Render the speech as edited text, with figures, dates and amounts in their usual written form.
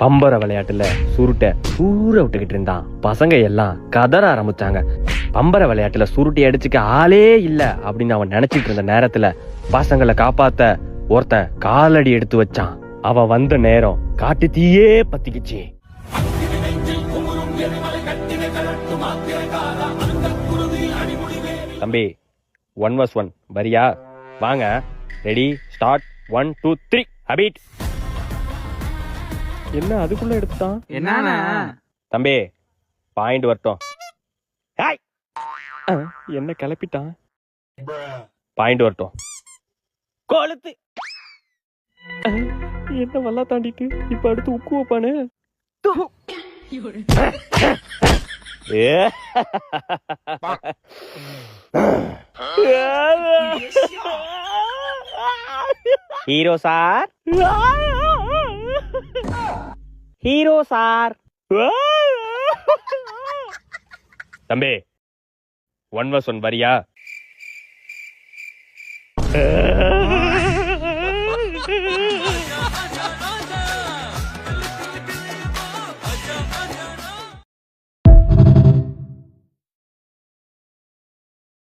பம்பர விளையாட்டுல சுருட்டை ஊற விட்டுக்கிட்டு இருந்தான். பசங்க எல்லாம் கதற ஆரம்பிச்சாங்க. பம்பர விளையாட்டுல சுருட்டை அடிச்சுக்க ஆளே இல்ல அப்படின்னு அவன் நினைச்சிட்டு இருந்த நேரத்துல பசங்களை காப்பாத்த ஒருத்தன் காலடி எடுத்து வச்சான். அவன் வந்த நேரம் காட்டு தீயே பத்திக்குச்சு. தம்பி 1 vs 1 வரியா? வாங்க, ரெடி, ஸ்டார்ட். 1 2 3 ஹபீட். என்ன அதுக்குள்ள எடுத்துட்டான்? என்ன தம்பி பாயிண்ட் வரட்டும். என்ன கிளப்பிட்டான்? பாயிண்ட் வரட்டும். கொளுத்து. என்ன வல்லா தாண்டிட்டு இப்ப அடுத்து உக்கு வைப்பானு. Hero sir, hero sir. தம்பி 1 vs 1 வரியா?